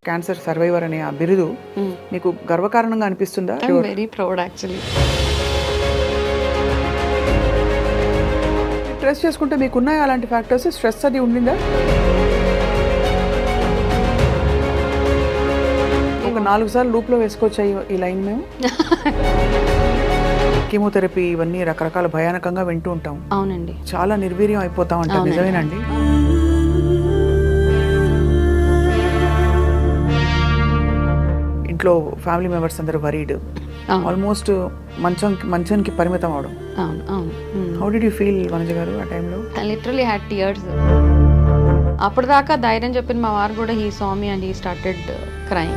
Cancer survivor అనే ఆ బిరుదు మీకు గర్వకారణంగా అనిపిస్తుందా? I'm very proud actually. Stress చేసుకుంటే మీకున్నాయి అలాంటి ఫ్యాక్టర్స్? స్ట్రెస్ అది ఉండిందా? ఒక 4 సార్లు లూప్లో వేసుకోవచ్చాయి ఈ లైన్ మేము. కీమోథెరపీ ఇవన్నీ రకరకాల భయానకంగా వింటూ ఉంటాం. అవునండి. చాలా నిర్వీర్యం అయిపోతాం అంటారు, నిజమేనండి? ఇంట్లో ఫ్యామిలీ మెంబర్స్ అందరూ వరీడ్, ఆల్మోస్ట్ మంచానికి పరిమితం అవడం. How did you feel Vanaja గారు ఆ టైంలో? Literally had tears. అప్పటిదాకా ధైర్యం చెప్పిన మా వారు కూడా he saw me and he started crime.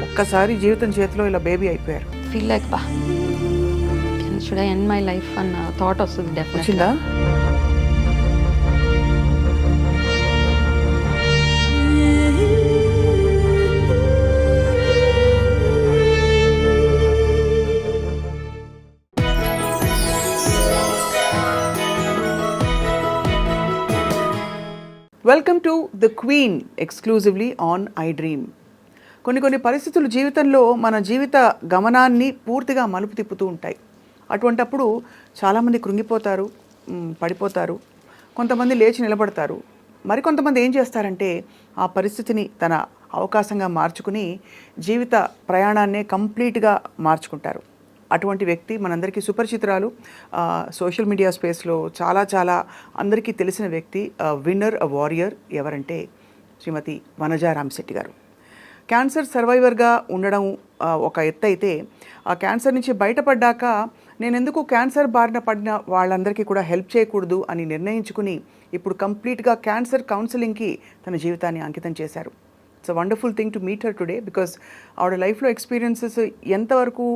ఒక్కసారి జీవితం చేతిలో ఇలా బేబీ అయిపోయారు. ఫీల్ లైక్ బా should I end my life అన్న థాట్ వస్తుంది డెఫినెట్గా. వచ్చిందా? Welcome to the queen exclusively on I dream. కొన్ని పరిస్థితులు జీవితంలో మన జీవిత గమనాన్ని పూర్తిగా మలుపు తిప్పుతూ ఉంటాయి. అటువంటప్పుడు చాలామంది కృంగిపోతారు, పడిపోతారు, కొంతమంది లేచి నిలబడతారు. మరికొంతమంది ఏం చేస్తారంటే ఆ పరిస్థితిని తన అవకాశంగా మార్చుకుని జీవిత ప్రయాణాన్నే కంప్లీట్గా మార్చుకుంటారు. అటువంటి వ్యక్తి మనందరికీ సుపరిచితురాలు, సోషల్ మీడియా స్పేస్లో చాలా అందరికీ తెలిసిన వ్యక్తి, విన్నర్, వారియర్. ఎవరంటే శ్రీమతి వనజ రామశెట్టి గారు. క్యాన్సర్ సర్వైవర్గా ఉండడం ఒక ఎత్తు అయితే, ఆ క్యాన్సర్ నుంచి బయటపడ్డాక నేను ఎందుకు క్యాన్సర్ బారిన పడిన వాళ్ళందరికీ కూడా హెల్ప్ చేయకూడదు అని నిర్ణయించుకుని ఇప్పుడు కంప్లీట్గా క్యాన్సర్ కౌన్సిలింగ్కి తన జీవితాన్ని అంకితం చేశారు. It's a wonderful thing to meet her today, because ఆవిడ లైఫ్లో ఎక్స్పీరియన్సెస్ ఎంతవరకు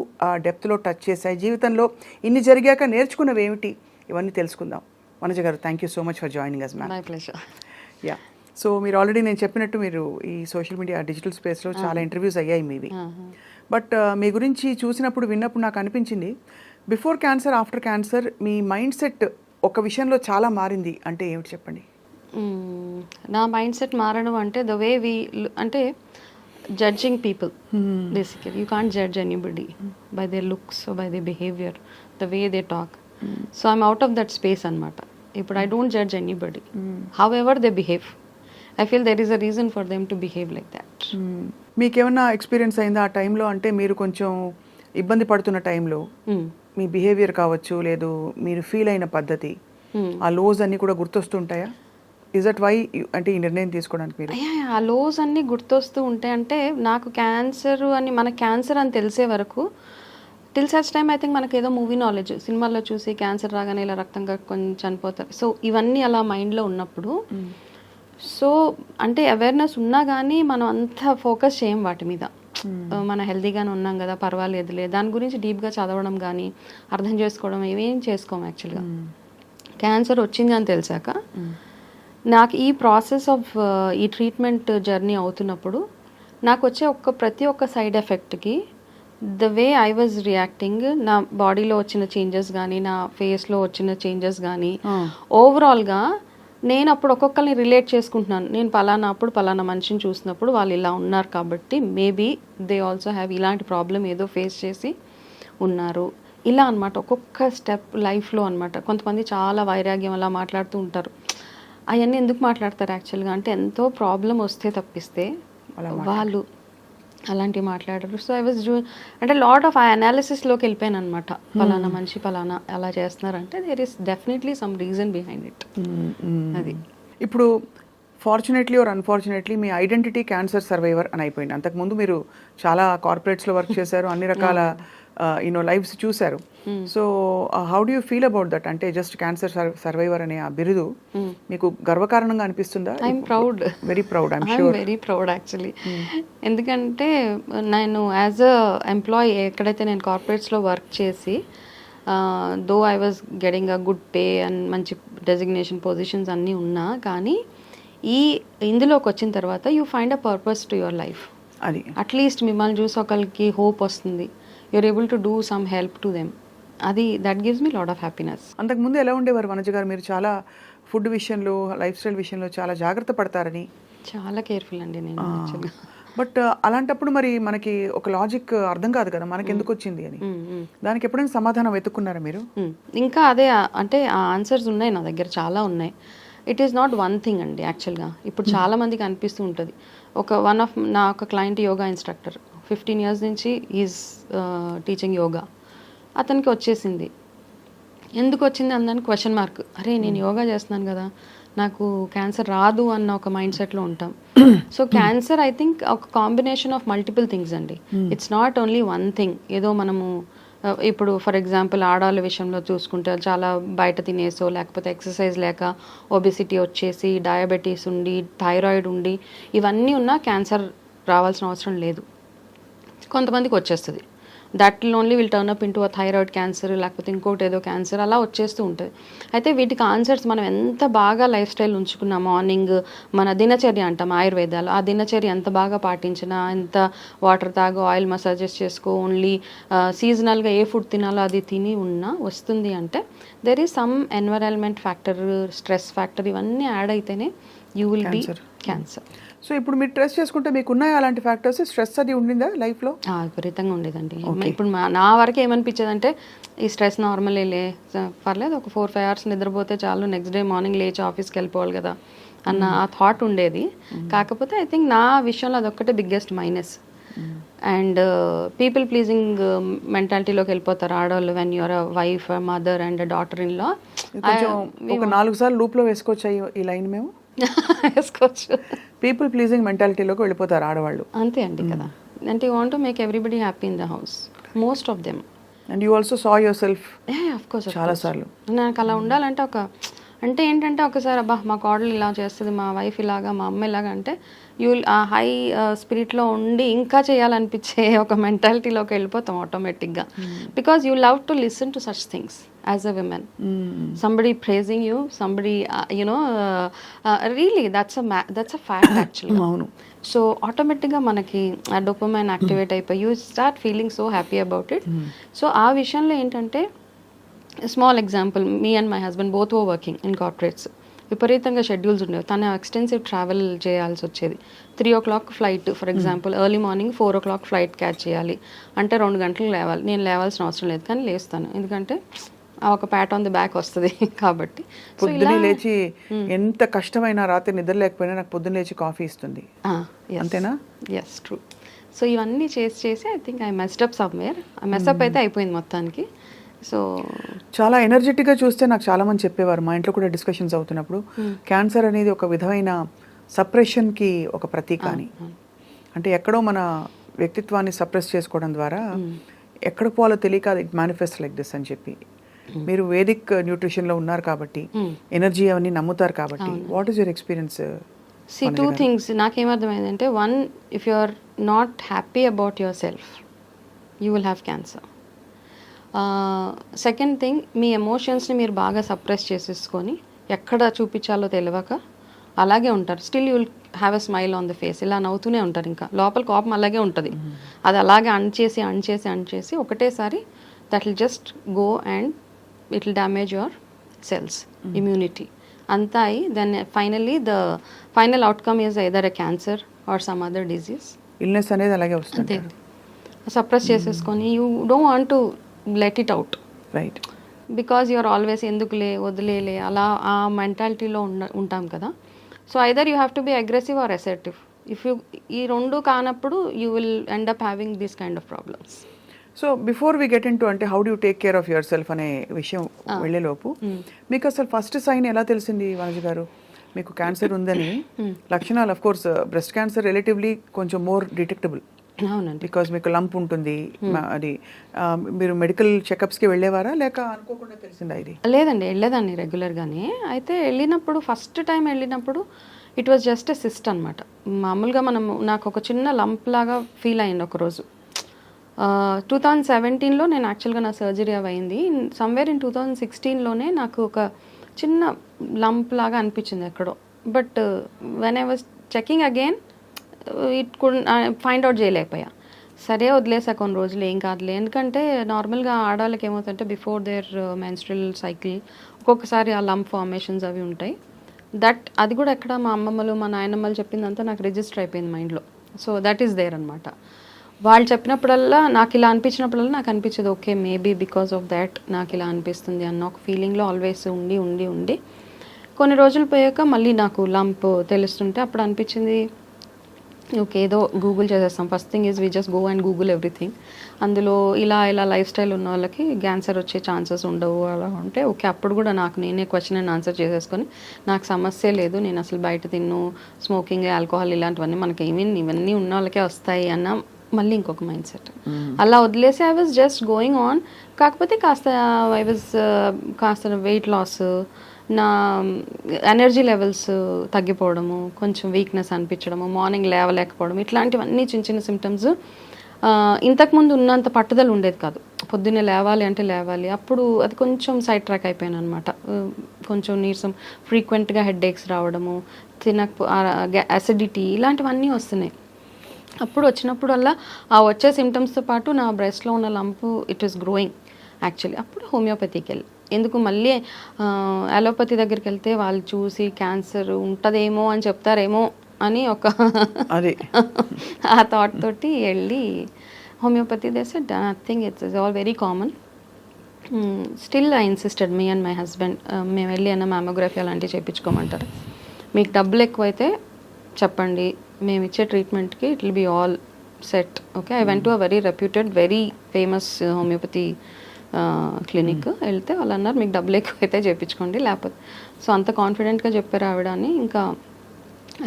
డెప్త్లో టచ్ చేశాయి, జీవితంలో ఇన్ని జరిగాక నేర్చుకున్నవి ఏమిటి, ఇవన్నీ తెలుసుకుందాం. వనజ గారు, thank you so much for joining us ma'am. My pleasure. Yeah, so మీరు ఆల్రెడీ నేను చెప్పినట్టు మీరు ఈ సోషల్ మీడియా డిజిటల్ స్పేస్లో చాలా ఇంటర్వ్యూస్ అయ్యాయి మీవి. బట్ మీ గురించి చూసినప్పుడు విన్నప్పుడు నాకు అనిపించింది, బిఫోర్ క్యాన్సర్, ఆఫ్టర్ క్యాన్సర్ మీ మైండ్ సెట్ ఒక విషయంలో చాలా మారింది. అంటే ఏమిటి చెప్పండి? నా మైండ్ సెట్ మారడం అంటే ద వే వీ అంటే judging people. Basically you can't judge anybody by their looks, by their behaviour, the way they talk. So I'm out of that space అనమాట. ఇప్పుడు I don't judge anybody, how ever they behave. I feel there is a reason for them to behave like that. మీకేమన్నా experience అయిందా ఆ టైంలో? అంటే మీరు కొంచెం ఇబ్బంది పడుతున్న టైంలో మీ బిహేవియర్ కావచ్చు, లేదు మీరు ఫీల్ అయిన పద్ధతి, ఆ లోస్ అన్నీ కూడా గుర్తొస్తుంటాయా? ఇస్ దట్ వై అంటే ఈ నిర్ణయం తీసుకోవడానికి మీరు? ఆ లోస్ అన్నీ గుర్తొస్తూ ఉంటాయి. అంటే నాకు క్యాన్సర్ అని, మన క్యాన్సర్ అని తెలిసే వరకు, till such time I think మనకి ఏదో మూవీ నాలెడ్జ్, సినిమాల్లో చూసి క్యాన్సర్ రాగానే ఇలా రక్తంగా కొంచెం చనిపోతారు. సో ఇవన్నీ అలా మైండ్లో ఉన్నప్పుడు, సో అంటే అవేర్నెస్ ఉన్నా కానీ మనం అంత ఫోకస్ చేయం వాటి మీద. మనం హెల్తీగానే ఉన్నాం కదా, పర్వాలేదులే, దాని గురించి డీప్గా చదవడం కానీ అర్థం చేసుకోవడం ఏమేం చేసుకోము. యాక్చువల్గా క్యాన్సర్ వచ్చింది అని తెలిసాక నాకు ఈ ప్రాసెస్ ఆఫ్ ఈ ట్రీట్మెంట్ జర్నీ అవుతున్నప్పుడు నాకు వచ్చే ప్రతి ఒక్క సైడ్ ఎఫెక్ట్కి the way I was reacting, నా బాడీలో వచ్చిన చేంజెస్ కానీ, నా ఫేస్లో వచ్చిన చేంజెస్ కానీ, ఓవరాల్గా నేను అప్పుడు ఒక్కొక్కరిని రిలేట్ చేసుకుంటున్నాను. నేను పలానా మనిషిని చూసినప్పుడు వాళ్ళు ఇలా ఉన్నారు కాబట్టి మేబీ దే ఆల్సో హ్యావ్ ఇలాంటి ప్రాబ్లం ఏదో ఫేస్ చేసి ఉన్నారు, ఇలా అనమాట. ఒక్కొక్క స్టెప్ లైఫ్లో అనమాట. కొంతమంది చాలా వైరాగ్యం అలా మాట్లాడుతూ ఉంటారు. అవన్నీ ఎందుకు మాట్లాడతారు యాక్చువల్గా అంటే, ఎంతో ప్రాబ్లం వస్తే తప్పిస్తే వాళ్ళు అలాంటివి మాట్లాడరు. సో ఐ వాజ్ అంటే లాట్ ఆఫ్ అనాలిసిస్లోకి వెళ్ళిపోయాను అనమాట. పలానా మనిషి పలానా అలా చేస్తున్నారంటే there is definitely some reason behind it. అది ఇప్పుడు ఫార్చునేట్లీ ఆర్ అన్ఫార్చునేట్లీ మీ ఐడెంటిటీ క్యాన్సర్ సర్వైవర్ అని అయిపోయింది. అంతకుముందు మీరు చాలా కార్పొరేట్స్లో వర్క్ చేశారు, అన్ని రకాల లైఫ్స్ చూశారు. So how do you feel about that? అంటే జస్ట్ క్యాన్సర్ సర్వైవర్ అనే ఆ బిరుదు మీకు గర్వకారణంగా అనిపిస్తుందా? I'm proud, very proud. Very proud actually. ఎందుకంటే నేను యాజ్ అ ఎంప్లాయీ ఎక్కడైతే నేను కార్పొరేట్స్లో వర్క్ చేసి, though I was getting a good pay and మంచి డెసిగ్నేషన్ పొజిషన్స్ అన్నీ ఉన్నా కానీ, ఇందులోకి వచ్చిన తర్వాత you find a purpose to your life. అది అట్లీస్ట్ మిమ్మల్ని చూసి ఒకరికి హోప్ వస్తుంది, you're able to do some help to them. అది that gives me lot of happiness. అంతకుముందు ఎలా ఉండేవారు వనజ గారు? మీరు చాలా ఫుడ్ విషయంలో లైఫ్ స్టైల్ విషయంలో చాలా జాగ్రత్త పడతారని. చాలా కేర్ఫుల్ అండి నేను యాక్చువల్గా. బట్ అలాంటప్పుడు మరి మనకి ఒక లాజిక్ అర్థం కాదు కదా మనకి ఎందుకు వచ్చింది అని. దానికి ఎప్పుడైనా సమాధానం వెతుక్కున్నారా మీరు? ఇంకా అదే అంటే ఆ ఆన్సర్స్ ఉన్నాయి నా దగ్గర, చాలా ఉన్నాయి. It is not one thing అండి యాక్చువల్గా. ఇప్పుడు చాలా మందికి అనిపిస్తూ ఉంటుంది. నా ఒక క్లయింట్ యోగా ఇన్స్ట్రక్టర్, 15 years నుంచి ఈజ్ టీచింగ్ యోగా. అతనికి వచ్చేసింది. ఎందుకు వచ్చింది అందని క్వశ్చన్ మార్క్. అరే నేను యోగా చేస్తున్నాను కదా, నాకు క్యాన్సర్ రాదు అన్న ఒక మైండ్ సెట్లో ఉంటాం. సో క్యాన్సర్ ఐ థింక్ ఒక కాంబినేషన్ ఆఫ్ మల్టిపుల్ థింగ్స్ అండి. It's not only one thing. ఏదో మనము ఇప్పుడు ఫర్ ఎగ్జాంపుల్ ఆడవాళ్ళ విషయంలో చూసుకుంటే చాలా బయట తినేసో, లేకపోతే ఎక్సర్సైజ్ లేక ఒబెసిటీ వచ్చేసి, డయాబెటీస్ ఉండి, థైరాయిడ్ ఉండి, ఇవన్నీ ఉన్నా క్యాన్సర్ రావాల్సిన అవసరం లేదు. కొంతమందికి వచ్చేస్తుంది. That only will turn up into a thyroid cancer, లేకపోతే ఇంకోటి ఏదో క్యాన్సర్, అలా వచ్చేస్తూ ఉంటుంది. అయితే వీటికి ఆన్సర్స్ మనం ఎంత బాగా లైఫ్ స్టైల్ ఉంచుకున్నా, మార్నింగ్ మన దినచర్య అంటాం ఆయుర్వేదాలు, ఆ దినచర్య ఎంత బాగా పాటించినా, ఎంత వాటర్ తాగో, ఆయిల్ మసాజెస్ చేసుకో, ఓన్లీ సీజనల్గా ఏ ఫుడ్ తినాలో అది తిని ఉన్నా వస్తుంది అంటే there is some environment factor, stress factor, ఇవన్నీ యాడ్ అయితేనే you will be cancer. So ఇప్పుడు మీరు ట్రెస్ చేసుకుంటే మీకు ఉన్నాయా అలాంటి ఫ్యాక్టర్స్? స్ట్రెస్ అది ఉండిందా లైఫ్లో? విపరీతంగా ఉండేదండి. ఇప్పుడు నా వరకు ఏమనిపించేది అంటే ఈ స్ట్రెస్ నార్మలే, పర్లేదు ఒక 4-5 hours నిద్రపోతే చాలు, నెక్స్ట్ డే మార్నింగ్ లేచి ఆఫీస్కి వెళ్ళిపోవాలి కదా అన్న ఆ థాట్ ఉండేది. కాకపోతే ఐ థింక్ నా విషయంలో అదొక్కటే biggest minus. And people pleasing మెంటాలిటీలోకి వెళ్ళిపోతారు ఆడవాళ్ళు when you're a wife, mother and daughter in law. ఒక 4 సార్లు లూప్లో వేసుకోవచ్చు ఈ లైన్ మేము వేసుకోవచ్చు. పీపుల్ ప్లీజింగ్ మెంటాలిటీలోకి వెళ్ళిపోతారు ఆడవాళ్ళు. అంతే అండి కదా. అంటే you want to make everybody happy in the house, most of them. And you also saw your self of course చాలా సార్లు. నాకు అలా ఉండాలంటే అంటే ఏంటంటే ఒకసారి అబ్బా మా కోడలు ఇలా చేస్తుంది, మా వైఫ్ ఇలాగా, మా అమ్మ ఇలాగా అంటే యూ ఆ హై స్పిరిట్లో ఉండి ఇంకా చేయాలనిపించే ఒక మెంటాలిటీలోకి వెళ్ళిపోతాం ఆటోమేటిక్గా. Because you love to listen to such things as a women. Somebody praising you, somebody really that's a fact actually. అవును. సో ఆటోమేటిక్గా మనకి ఆ డోపమైన్ యాక్టివేట్ అయిపోయి you start feeling so happy about it. So ఆ విషయంలో ఏంటంటే small example, me and my husband both were working in corporates. విపరీతంగా schedules ఉండేవి. తను ఎక్స్టెన్సివ్ ట్రావెల్ చేయాల్సి వచ్చేది. 3 o'clock flight for example, early morning 4 o'clock flight catch చేయాలి అంటే 2 గంటలకు లేవాలి. నేను లేవాల్సిన అవసరం లేదు కానీ లేస్తాను, ఎందుకంటే ఒక ప్యాట్ ఆన్ ది బ్యాక్ వస్తుంది కాబట్టి. పొద్దున్నే లేచి ఎంత కష్టమైనా రాత్రి నిద్ర లేకపోయినా నాకు పొద్దున్న లేచి కాఫీ ఇస్తుంది. అంతేనా? Yes, true. సో ఇవన్నీ చేసి I think I messed up somewhere. ఆ మెస్అప్ అయితే అయిపోయింది మొత్తానికి. సో చాలా ఎనర్జెటిక్గా చూస్తే నాకు చాలామంది చెప్పేవారు, మా ఇంట్లో కూడా డిస్కషన్స్ అవుతున్నప్పుడు, క్యాన్సర్ అనేది ఒక విధమైన సప్రెషన్కి ఒక ప్రతీక అని. అంటే ఎక్కడో మన వ్యక్తిత్వాన్ని సప్రెస్ చేసుకోవడం ద్వారా ఎక్కడ పోవాలో తెలియక ఇట్ మేనిఫెస్ట్ లైక్ దిస్ అని చెప్పి. మీరు వేదిక్ న్యూట్రిషన్లో ఉన్నారు కాబట్టి, ఎనర్జీ అవన్నీ నమ్ముతారు కాబట్టి, what is your experience? See, 2 things నాకేమర్థమైందంటే, 1, if you are not happy about yourself, you will have cancer. Second thing, మీ ఎమోషన్స్ని మీరు బాగా సప్రెస్ చేసేసుకొని ఎక్కడ చూపించాలో తెలియక అలాగే ఉంటారు. Still you will have a smile on the face. ఇలా నవ్వుతూనే ఉంటారు, ఇంకా లోపల కోపం అలాగే ఉంటుంది. అది అలాగే అణచేసి ఒకటేసారి that will just go and it will damage your cells, immunity అంతా అయ్యి then finally the final outcome is either a cancer or some other disease. Illness అనేది అలాగే వస్తుంది. సప్రెస్ చేసేసుకొని you don't want to let it out, right? Because you're always ఎందుకులే, వదిలేలే, అలా ఆ మెంటాలిటీలో ఉంటాం కదా. So either you have to be aggressive or assertive. If you ఈ 2 కానప్పుడు you will end up having these kind of problems. So before we get in to అంటే how do take care of your self అనే విషయం వెళ్ళేలోపు మీకు అసలు first sign ఎలా తెలిసింది వనజ గారు మీకు క్యాన్సర్ ఉందని? లక్షణాలు of course breast cancer relatively కొంచెం మోర్ డిటెక్టబుల్, అవునండి, బికాజ్ మీకు లంప్ ఉంటుంది. అది మీరు మెడికల్ చెకప్స్కి వెళ్ళేవారా లేక అనుకోకుండా తెలిసిందా ఇది? లేదండి, వెళ్ళేదాన్ని రెగ్యులర్గానే. అయితే వెళ్ళినప్పుడు ఫస్ట్ టైం వెళ్ళినప్పుడు it was just a cyst అనమాట. మామూలుగా నాకు ఒక చిన్న లంప్ లాగా ఫీల్ అయింది ఒకరోజు. 2017లో నేను యాక్చువల్గా నా సర్జరీ అయింది. సమ్వేర్ ఇన్ 2016లోనే నాకు ఒక చిన్న లంప్ లాగా అనిపించింది ఎక్కడో. But when I was checking again it could find out చేయలేకపోయా. సరే వదిలేసా కొన్ని రోజులు, ఏం కాదులే. ఎందుకంటే నార్మల్గా ఆడవాళ్ళకి ఏమవుతుందంటే బిఫోర్ దేర్ మెన్స్ట్రల్ సైకిల్ ఒక్కొక్కసారి ఆ లంప్ ఫార్మేషన్స్ అవి ఉంటాయి. అది కూడా ఎక్కడ మా అమ్మమ్మలు మా నాయనమ్మలు చెప్పిందంతా నాకు రిజిస్టర్ అయిపోయింది మైండ్లో. సో దట్ ఈస్ దేర్ అనమాట. వాళ్ళు చెప్పినప్పుడల్లా నాకు ఇలా అనిపించినప్పుడల్లా నాకు అనిపించేది okay maybe because of that నాకు ఇలా అనిపిస్తుంది అన్న ఒక ఫీలింగ్లో ఆల్వేస్ ఉండి కొన్ని రోజులు పోయాక మళ్ళీ నాకు లంప్ తెలుస్తుంటే అప్పుడు అనిపించింది ఓకే ఏదో గూగుల్ చేసేస్తాం. First thing is we just go and Google everything. అందులో ఇలా లైఫ్ స్టైల్ ఉన్న వాళ్ళకి క్యాన్సర్ వచ్చే ఛాన్సెస్ ఉండవు అలా ఉంటే ఓకే. అప్పుడు కూడా నాకు నేనే క్వశ్చన్ అండ్ ఆన్సర్ చేసేసుకొని నాకు సమస్య లేదు, నేను అసలు బయట స్మోకింగ్ ఆల్కహాల్ ఇలాంటివన్నీ మనకి ఇవన్నీ ఉన్న వాళ్ళకే వస్తాయి అన్న మళ్ళీ ఇంకొక మైండ్ సెట్. అలా వదిలేసి I was just going on. కాకపోతే కాస్త వెయిట్ లాస్, నా ఎనర్జీ లెవెల్స్ తగ్గిపోవడము, కొంచెం వీక్నెస్ అనిపించడము, మార్నింగ్ లేవలేకపోవడం, ఇట్లాంటివన్నీ చిన్న చిన్న సిమ్టమ్స్. ఇంతకుముందు ఉన్నంత పట్టుదల ఉండేది కాదు. పొద్దున్నే లేవాలి అంటే లేవాలి. అప్పుడు అది కొంచెం సైడ్ ట్రాక్ అయిపోయాను అనమాట. కొంచెం నీరసం, ఫ్రీక్వెంట్గా హెడ్ ఏక్స్ రావడము, అసిడిటీ ఇలాంటివన్నీ వస్తున్నాయి. అప్పుడు వచ్చినప్పుడల్లా ఆ వచ్చే సిమ్టమ్స్తో పాటు నా బ్రెస్ట్లో ఉన్న lump it is growing actually. అప్పుడు హోమియోపతికి వెళ్ళి ఎందుకు మళ్ళీ అలోపతి దగ్గరికి వెళ్తే వాళ్ళు చూసి క్యాన్సర్ ఉంటుందేమో అని చెప్తారేమో అని ఒక అది ఆ థాట్ తోటి వెళ్ళి homeopathy they said nothing, it's all very common. Still I insisted me and my husband మేము వెళ్ళి అన్న మ్యామోగ్రఫీ అలాంటివి చేయించుకోమంటారు. మీకు డబ్బులు ఎక్కువైతే చెప్పండి, మేము ఇచ్చే ట్రీట్మెంట్కి it will be all set. Okay, I went to a very reputed very famous homeopathy clinic. వెళ్తే వాళ్ళు అన్నారు మీకు డబ్బులు ఎక్కువైతే చేయించుకోండి, లేకపోతే. సో అంత కాన్ఫిడెంట్గా చెప్పారు ఆవిడ అని. ఇంకా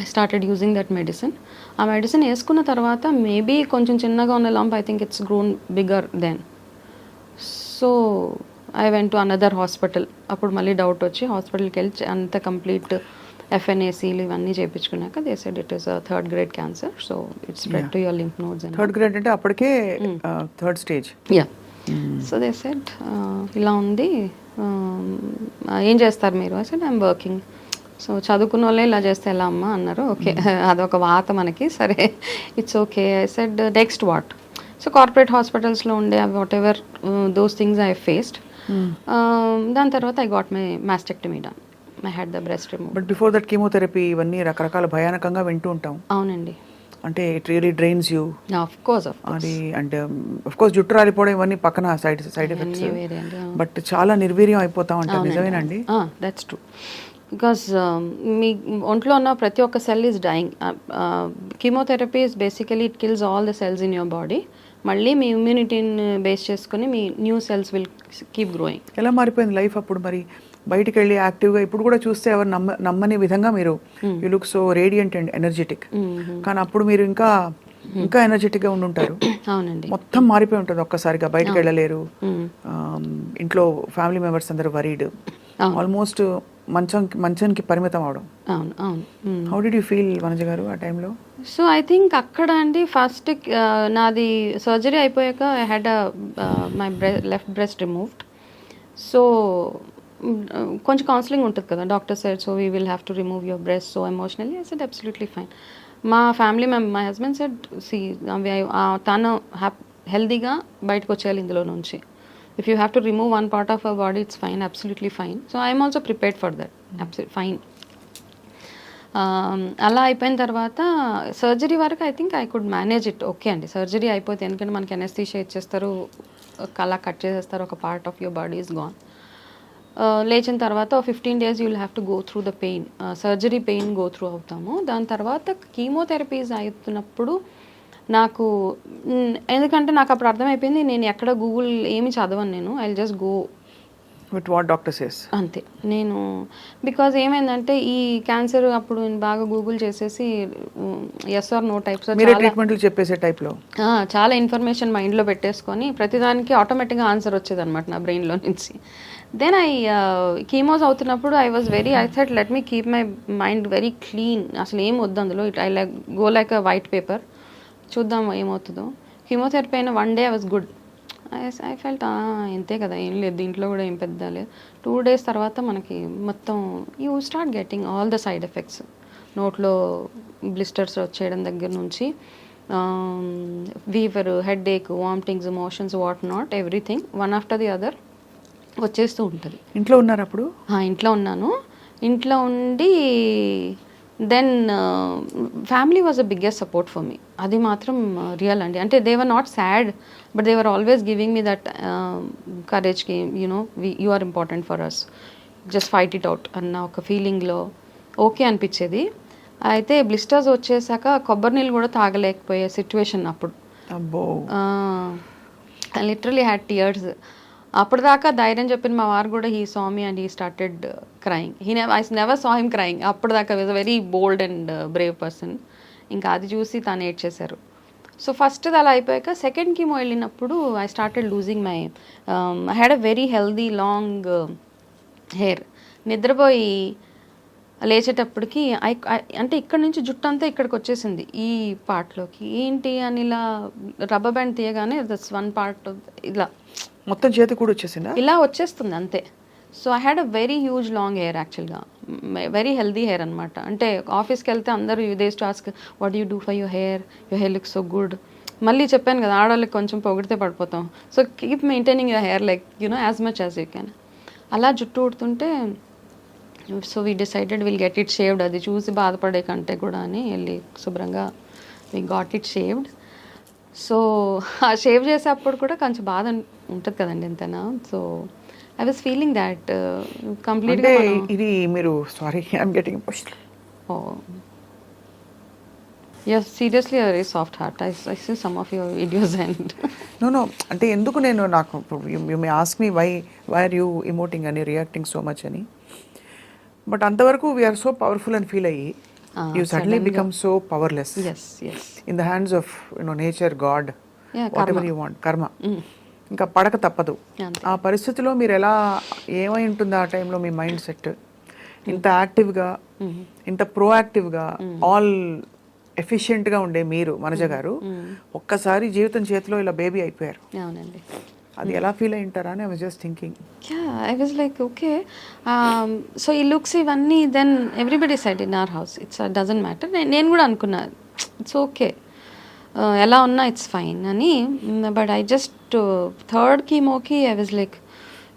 I started using that medicine. ఆ మెడిసిన్ వేసుకున్న తర్వాత మేబీ కొంచెం చిన్నగా ఉన్న lump I think it's grown bigger than. So I went to another hospital. అప్పుడు మళ్ళీ డౌట్ వచ్చి హాస్పిటల్కి వెళ్ళి అంత కంప్లీట్ FNACలు ఇవన్నీ చేయించుకున్నాక they said it is 3rd grade cancer. So it's spread to your lymph nodes. 3rd grade అంటే అప్పటికే 3rd stage. Yeah. So they said ఇలా ఉంది, ఏం చేస్తారు మీరు? I said I'm working. So చదువుకున్న వాళ్ళే ఇలా చేస్తే ఎలా అమ్మా అన్నారు. ఓకే, అదొక వాత మనకి, సరే it's okay. I said next what? So corporate హాస్పిటల్స్లో ఉండే what ever those things I faced. దాని తర్వాత I got my mastectomy done. I had the breast remove. But before that chemotherapy ఇవన్నీ రకరకాల భయానకంగా వింటూ ఉంటాం. అవునండి. అంటే it really drains you. Of course అది అంటే ఆఫ్ కోర్స్ జుట్టు రాలిపోవడం ఇవన్నీ పక్కన సైడ్ ఎఫెక్ట్స్, బట్ చాలా నిర్వీర్యం అయిపోతాం అంటారు. నిజమేనండి? That's true. బికాస్ మీ ఒంట్లో ఉన్న ప్రతి ఒక్క cell is dying. Chemotherapy is basically it kills all the cells in your body. మళ్ళీ మీ ఇమ్యూనిటీని బేస్ చేసుకుని మీ new cells will keep growing. ఎలా మారిపోయింది లైఫ్ అప్పుడు? మరి బయటికి వెళ్ళి యాక్టివ్గా ఇప్పుడు కూడా చూస్తే ఎవరు నమ్మని విధంగా మీరు you look so radiant and energetic. కానీ అప్పుడు మీరు ఇంకా ఎనర్జెటిక్గా ఉండుంటారు. అవునండి. మొత్తం మారిపోయి ఉంటుంది ఒక్కసారిగా. బయటికి వెళ్ళలేరు, ఇంట్లో ఫ్యామిలీ మెంబర్స్ అందరూ వరీడ్, ఆల్మోస్ట్ మంచానికి పరిమితం అవడం. అవును అవును. How did you feel Vanaja గారు ఆ టైంలో? సో ఐ థింక్ అక్కడ అండి ఫస్ట్ నాది సర్జరీ అయిపోయాక I had my left breast removed. So కొంచెం కౌన్సిలింగ్ ఉంటుంది కదా, doctor said so we will have to remove your breast. So emotionally I said absolutely fine. మా family my husband said see తను హెల్దీగా బయటకు వచ్చేయాలి ఇందులో నుంచి. If you have to remove one part of our body it's fine, absolutely fine. So I'm also prepared for that, absolute fine. అలా అయిపోయిన తర్వాత సర్జరీ వరకు I think I could manage it. Okay అండి, సర్జరీ అయిపోతే ఎందుకంటే మనకి anaesthesia ఇచ్చేస్తారు, అలా కట్ చేసేస్తారు, ఒక part of your body is gone. లేచిన తర్వాత 15 days you will have to go through the pain, surgery pain go through అవుతాము. దాని తర్వాత కీమోథెరపీస్ అవుతున్నప్పుడు నాకు ఎందుకంటే నాకు అప్పుడు అర్థమైపోయింది నేను ఎక్కడ గూగుల్ ఏమి చదవను, నేను I will just go with what doctor says అంతే. నేను బికాజ్ ఏమైందంటే ఈ క్యాన్సర్ అప్పుడు నేను బాగా గూగుల్ చేసేసి ఎస్ ఆర్ నో టైప్స్ ట్రీట్మెంట్లు చెప్పేసే టైప్లో చాలా ఇన్ఫర్మేషన్ మైండ్లో పెట్టేసుకొని ప్రతిదానికి ఆటోమేటిక్గా ఆన్సర్ వచ్చేది అనమాట నా బ్రెయిన్లో నుంచి. దెన్ కీమోస్ అవుతున్నప్పుడు I said let me keep my mind very clean, అసలు ఏం వద్దు అందులో, I go like a white paper, చూద్దాం ఏమవుతుందో. కీమోథెరపీ అయిన 1 day I was good. I felt ఇంతే కదా, ఏం లేదు దీంట్లో కూడా ఏం పెద్ద లేదు. 2 days తర్వాత మనకి మొత్తం you start getting all the side effects. నోట్లో బ్లిస్టర్స్ వచ్చేయడం దగ్గర నుంచి fever, headache, vomitings, motions, what not, everything one after the other. వచ్చేస్తూ ఉంటుంది. ఇంట్లో ఉన్నారు అప్పుడు? ఇంట్లో ఉన్నాను. ఇంట్లో ఉండి then family was the biggest support for me. అది మాత్రం రియల్ అండి. అంటే they were not sad, but they were always giving me that కరేజ్కి, you know you are important for us, just fight it out అన్న ఒక ఫీలింగ్లో ఓకే అనిపించేది. అయితే బ్లిస్టర్స్ వచ్చేసాక కొబ్బరి నీళ్ళు కూడా తాగలేకపోయే సిచ్యువేషన్ అప్పుడు. అబ్బో, లిటరలీ హ్యాడ్ టియర్స్. అప్పటిదాకా ధైర్యం చెప్పిన మా వారు కూడా he saw me and he started crying. I never saw him crying. అప్పటిదాకా was a very bold and brave person. ఇంకా అది చూసి తను ఏడ్చేశారు. సో ఫస్ట్ అలా అయిపోయాక సెకండ్ కీమో వెళ్ళినప్పుడు I started losing my I had a very healthy long hair. నిద్రపోయి లేచేటప్పటికి అంటే ఇక్కడ నుంచి జుట్టు అంతా ఇక్కడికి వచ్చేసింది ఈ పార్ట్లోకి. ఏంటి అని ఇలా రబ్బర్ బ్యాండ్ తీయగానే దట్స్ వన్ పార్ట్ ఇలా మొత్తం చేతి కూడా వచ్చేసిందా? ఇలా వచ్చేస్తుంది అంతే. So I had a very huge long hair యాక్చువల్గా, వెరీ హెల్దీ హెయిర్ అనమాట. అంటే ఆఫీస్కి వెళ్తే అందరూ యూదేస్ to ask what you do for your hair look so good. మళ్ళీ చెప్పాను కదా, ఆడవాళ్ళకి కొంచెం పొగిడితే పడిపోతాం. So keep maintaining your hair like you know as much as you can. అలా జుట్టు ఊడుతుంటే so we decided will get it shaved. అది చూసి బాధపడే కంటే కూడా అని వెళ్ళి శుభ్రంగా we got it shaved. So ఆ షేవ్ చేసేటప్పుడు కూడా కొంచెం బాధ ఉంటుంది కదండి ఎంతైనా. So I was feeling that కంప్లీట్గా. ఇది మీరు sorry I'm getting emotional. Oh yes, seriously a very soft heart. I see some of your videos and no అంటే ఎందుకు నేను నాకు you may ask me why are you emoting అని, reacting so much అని. But అంతవరకు we're so powerful అని feel అయ్యి you suddenly become so powerless in the hands of nature, God, whatever you want, karma. ఇంకా పడక తప్పదు. ఆ పరిస్థితిలో మీరు ఎలా ఏమై ఉంటుంది ఆ టైంలో మీ మైండ్ సెట్? ఇంత యాక్టివ్గా, ఇంత ప్రోయాక్టివ్గా, ఆల్ ఎఫిషియెంట్గా ఉండే మీరు మనజ గారు ఒక్కసారి జీవితం చేతిలో ఇలా బేబీ అయిపోయారు. అవునండి. అది ఎలా ఫీల్ అయి ఉంటారా అని I was just thinking. I was like okay, so ఈ లుక్స్ ఇవన్నీ then everybody side in our house it's doesn't matter. నేను కూడా అనుకున్నా ఇట్స్ ఓకే, ఎలా ఉన్నా ఇట్స్ ఫైన్ అని. బట్ ఐ జస్ట్ థర్డ్ కీమోకి ఐ వాజ్ లైక్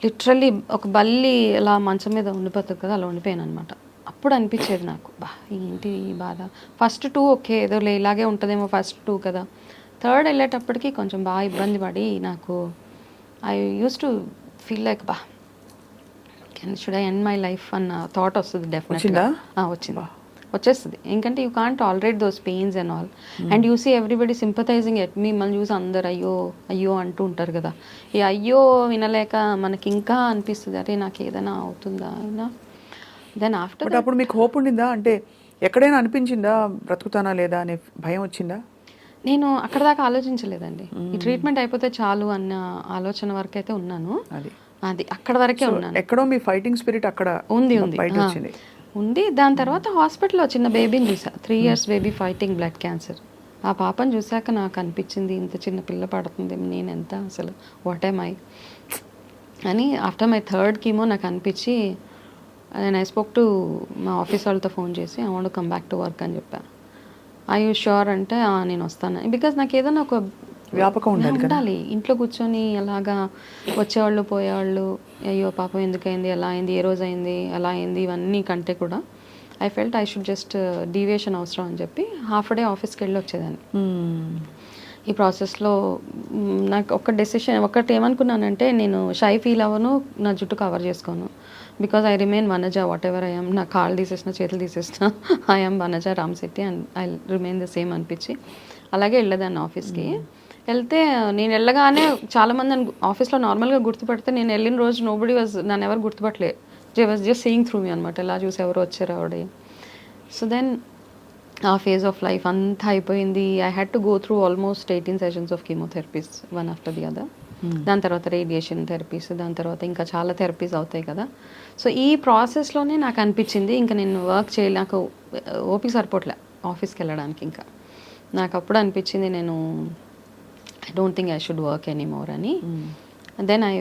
లిటరల్లీ ఒక బల్లి అలా మంచం మీద ఉండిపోతుంది కదా, అలా ఉండిపోయాను అనమాట. అప్పుడు అనిపించేది నాకు, బా ఏంటి ఈ బాధ. ఫస్ట్ 2 ఓకే, ఏదో ఇలాగే ఉంటుందేమో ఫస్ట్ 2 కదా. థర్డ్ వెళ్ళేటప్పటికి కొంచెం బాగా ఇబ్బంది పడి నాకు I use to feel like బా should I end my life అన్న థాట్ వస్తుంది డెఫినెట్గా. వచ్చేస్తుంది. ఎందుకంటే you can't tolerate those pains and all. And you see everybody sympathising at మిమ్మల్ని చూసి అందరు అయ్యో అయ్యో అంటూ ఉంటారు కదా. ఈ అయ్యో వినలేక మనకి ఇంకా అనిపిస్తుంది, అరే నాకు ఏదైనా అవుతుందా అయినా. దెన్ ఆఫ్టర్ అప్పుడు మీకు హోప్ ఉండిందా? అంటే ఎక్కడైనా అనిపించిందా బ్రతుకుతానా లేదా అనే భయం వచ్చిందా? నేను అక్కడ దాకా ఆలోచించలేదండి. ఈ ట్రీట్మెంట్ అయిపోతే చాలు అన్న ఆలోచన వరకు అయితే ఉన్నాను. అది అక్కడ వరకే ఉన్నాను. ఎక్కడో మీ ఫైటింగ్ స్పిరిట్ అక్కడ ఉంది. దాని తర్వాత హాస్పిటల్లో చిన్న బేబీని చూసా, 3 years baby fighting blood cancer. ఆ పాపను చూసాక నాకు అనిపించింది ఇంత చిన్న పిల్ల పడుతుంది, నేను ఎంత అసలు వాట్ ఐ మై అని. ఆఫ్టర్ మై థర్డ్ కీమో నాకు అనిపించి నేను ఐ స్పోక్ టు మా ఆఫీస్ వాళ్ళతో ఫోన్ చేసి I want come back to work అని చెప్పాను. ఐ యూ ష్యూర్ అంటే నేను వస్తాను. బికాజ్ నాకు ఏదైనా ఒక వ్యాపకం ఉండాలి. ఇంట్లో కూర్చొని అలాగా వచ్చేవాళ్ళు పోయేవాళ్ళు, అయ్యో పాపం ఎందుకైంది, ఎలా అయింది, ఏ రోజు అయింది, ఎలా అయింది, ఇవన్నీ కంటే కూడా I felt I should just deviation అవసరం అని చెప్పి హాఫ్ డే ఆఫీస్కి వెళ్ళి వచ్చేదాన్ని. ఈ ప్రాసెస్లో నాకు ఒక డెసిషన్ ఒకటి ఏమనుకున్నానంటే, నేను షై ఫీల్ అవ్వను, నా జుట్టు కవర్ చేసుకోను. Because I remain Vanaja what ever I am. నా కాళ్ళు తీసేసిన చేతులు తీసేసిన I am Vanaja Ramsetti and I remain the same అనిపించి అలాగే వెళ్ళేదాన్ని ఆఫీస్కి. వెళ్తే నేను వెళ్ళగానే చాలామంది ఆఫీస్లో నార్మల్గా గుర్తుపడితే నేను వెళ్ళిన రోజు నోబడి వాజ్ నన్ను ఎవరు గుర్తుపట్టలే. వాజ్ జస్ట్ సీయింగ్ త్రూ మీ అనమాట, ఎలా చూసి ఎవరు వచ్చారు ఆవిడ. సో దెన్ ఆ ఫేజ్ ఆఫ్ లైఫ్ అంతా అయిపోయింది. I had to go through almost 18 sessions of chemotherapies, one after the other. దాని తర్వాత రేడియేషన్ థెరపీస్, దాని తర్వాత ఇంకా చాలా థెరపీస్ అవుతాయి కదా. సో ఈ ప్రాసెస్లోనే నాకు అనిపించింది ఇంకా నేను వర్క్ చేయాలి, నాకు ఓపిక సరిపోట్లే ఆఫీస్కి వెళ్ళడానికి. ఇంకా నాకు అప్పుడు అనిపించింది నేను I don't think I should work anymore అని. Then I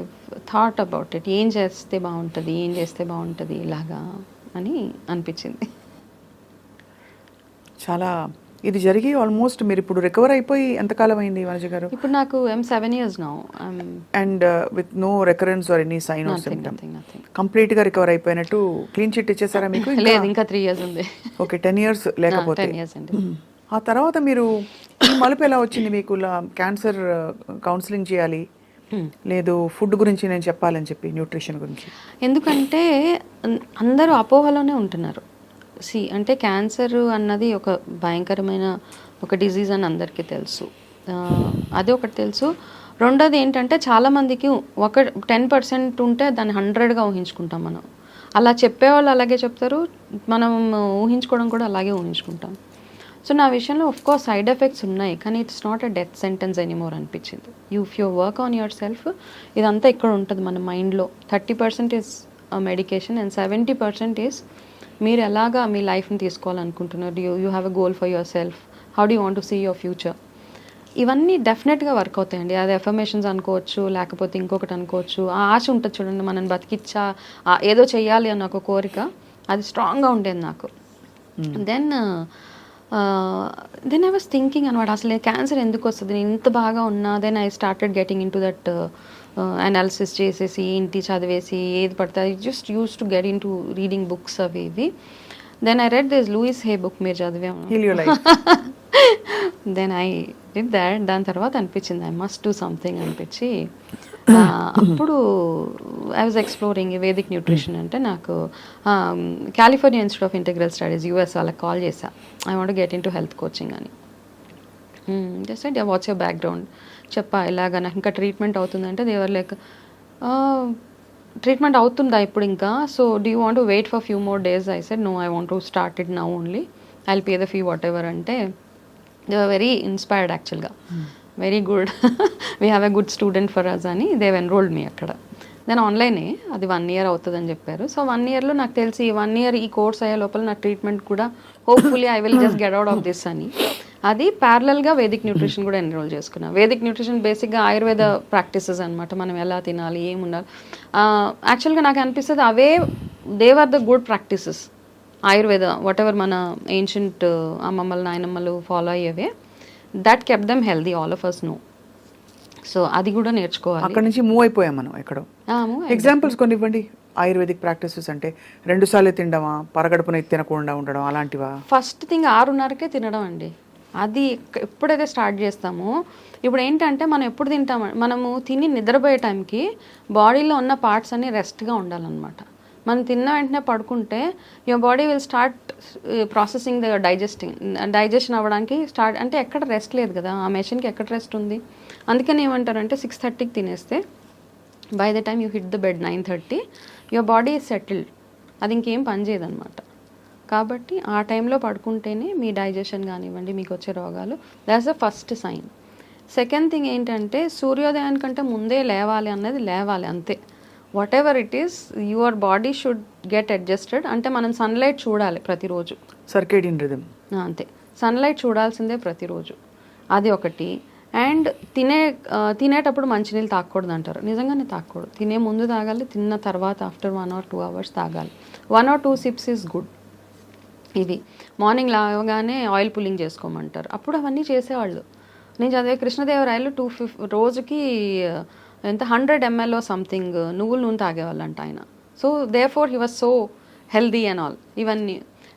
thought about it, ఏం చేస్తే బాగుంటుంది ఇలాగా అని అనిపించింది. చాలా ఇది జరిగి ఆల్మోస్ట్ మీరు ఇప్పుడు రికవర్ అయిపోయి ఎంతకాలం అయింది వనజ గారు? ఇప్పుడు నాకు 7 years now. And with no recurrence or any sign of symptom, nothing. Complete గా రికవర్ అయిపోయినట్టు క్లీన్ చిట్ ఇచ్చేసారా మీకు? లేదు, ఇంకా 3 years ఉంది. ఓకే, 10 years లేకపోతే 10 years అండి. ఆ తర్వాత మీరు ఈ మలుపు ఎలా వచ్చింది మీకు? క్యాన్సర్ కౌన్సిలింగ్ చేయాలి, లేదు ఫుడ్ గురించి నేను చెప్పాలని చెప్పి, న్యూట్రిషన్ గురించి. ఎందుకంటే అందరూ అపోహలోనే ఉంటున్నారు. అంటే క్యాన్సర్ అన్నది ఒక భయంకరమైన ఒక డిజీజ్ అని అందరికీ తెలుసు. అదే ఒకటి తెలుసు. రెండోది ఏంటంటే చాలామందికి 10% ఉంటే దాన్ని 100గా ఊహించుకుంటాం మనం. అలా చెప్పేవాళ్ళు అలాగే చెప్తారు, మనం ఊహించుకోవడం కూడా అలాగే ఊహించుకుంటాం. సో నా విషయంలో కోర్స్ సైడ్ ఎఫెక్ట్స్ ఉన్నాయి, కానీ it's not a death sentence anymore అనిపించింది. If you work on yourself, ఇదంతా ఇక్కడ ఉంటుంది మన మైండ్లో. 30% ఈజ్ మెడికేషన్ అండ్ 70% ఈజ్ మీరు ఎలాగా మీ లైఫ్ని తీసుకోవాలనుకుంటున్నారు. You have a goal for yourself, how do you want to see your future. ఇవన్నీ డెఫినెట్గా వర్క్ అవుతాయండి. అది ఎఫర్మేషన్స్ అనుకోవచ్చు, లేకపోతే ఇంకొకటి అనుకోవచ్చు. ఆ ఆశ ఉంటుంది చూడండి, మనం బతికిచ్చా ఏదో చెయ్యాలి అన్న ఒక కోరిక, అది స్ట్రాంగ్గా ఉండేది నాకు. దెన్ ఐ వాస్ థింకింగ్ అనమాట, అసలు క్యాన్సర్ ఎందుకు వస్తుంది, నేను ఇంత బాగా ఉన్నా. Then I started getting into that analysis చేసేసి, ఇంటి చదివేసి ఏది పడితే I just use to get in to reading books అవి ఇవి. Then I read this Louise Hay book, మీరు చదివాము. Then I did that. దాని తర్వాత అనిపించింది ఐ మస్ట్ డూ సంథింగ్ అనిపించి, అప్పుడు I was exploring Vedic nutrition. అంటే నాకు California Institute of Integral Studies US వాళ్ళకి కాల్ చేశా, I want get in to health coaching అని. జస్ట్ అంటే వాట్స్ యువర్ బ్యాక్గ్రౌండ్ చెప్పా, ఇలాగా నాకు ఇంకా ట్రీట్మెంట్ అవుతుందంటే దేవర్ లైక్ ట్రీట్మెంట్ అవుతుందా ఇప్పుడు ఇంకా, so do you want to wait for few more days. I said no, I want to start it now only, I will pay the fee whatever. అంటే they were very inspired యాక్చువల్గా, very good, we have a good student for us అని they've enrolled మీ అక్కడ. Then ఆన్లైనే అది 1 year అవుతుందని చెప్పారు. So 1 yearలో నాకు తెలిసి 1 year ఈ కోర్స్ అయ్యే లోపల నా ట్రీట్మెంట్ కూడా hopefully I will just get out of this అని. అది ప్యారలల్గా వేదిక్ న్యూట్రిషన్ కూడా ఎన్రోల్ చేసుకున్నాను. వేదిక్ న్యూట్రిషన్ బేసిక్గా ఆయుర్వేద ప్రాక్టీసెస్ అనమాట, మనం ఎలా తినాలి, ఏం ఉండాలి. యాక్చువల్గా నాకు అనిపిస్తుంది అవే they are the good practices. Ayurveda whatever మన ఏన్షియంట్ అమ్మమ్మలు నాయనమ్మలు ఫాలో అయ్యేవే, that kept them healthy, all of us no. So అది కూడా నేర్చుకోవాలి. అక్కడ నుంచి మూవ్ అయిపోయాం మనం ఎక్కడో. ఎగ్జాంపుల్స్ కొన్ని ఇవ్వండి. ఆయుర్వేదిక్ ప్రాక్టీసెస్ అంటే 2 సార్లు తినడమా, పరగడుపున తినకుండా ఉండడం అలాంటివా? ఫస్ట్ థింగ్ 6:30కే తినడం అండి. అది ఎప్పుడైతే స్టార్ట్ చేస్తామో, ఇప్పుడు ఏంటంటే మనం ఎప్పుడు తింటాం, మనము తిని నిద్రపోయే టైంకి బాడీలో ఉన్న పార్ట్స్ అన్నీ రెస్ట్గా ఉండాలన్నమాట. మనం తిన్న వెంటనే పడుకుంటే your body will start processing the digestion అవ్వడానికి స్టార్ట్. అంటే ఎక్కడ రెస్ట్ లేదు కదా, ఆ మెషిన్కి ఎక్కడ రెస్ట్ ఉంది. అందుకని ఏమంటారంటే 6:30కి తినేస్తే by the time you hit the bed 9:30 your body is settled, అది ఇంకేం పని చేయదన్నమాట. కాబట్టి ఆ టైంలో పడుకుంటేనే మీ డైజెషన్ కానివ్వండి, మీకు వచ్చే రోగాలు, that's the first sign. Second thing ఏంటంటే సూర్యోదయానికంటే ముందే లేవాలి అన్నది, లేవాలి అంతే. Whatever it is, your body should get adjusted. అంటే మనం సన్లైట్ చూడాలి ప్రతిరోజు, సర్కేడియన్ రిథమ్ అంతే. సన్లైట్ చూడాల్సిందే ప్రతిరోజు, అది ఒకటి. అండ్ తినేటప్పుడు మంచినీళ్ళు తాగకూడదు అంటారు, నిజంగానే తాగకూడదు. తినే ముందు తాగాలి, తిన్న తర్వాత ఆఫ్టర్ 1 or 2 hours తాగాలి. 1 or 2 sips ఈజ్ గుడ్. ఇది మార్నింగ్ లాగానే ఆయిల్ పుల్లింగ్ చేసుకోమంటారు, అప్పుడు అవన్నీ చేసేవాళ్ళు. నేను చదివే కృష్ణదేవరాయలు 250 రోజుకి ఎంత 100 ml సంథింగ్ నువ్వుల నూనె తాగేవాళ్ళంట ఆయన. So therefore he was so healthy and all ఇవన్నీ.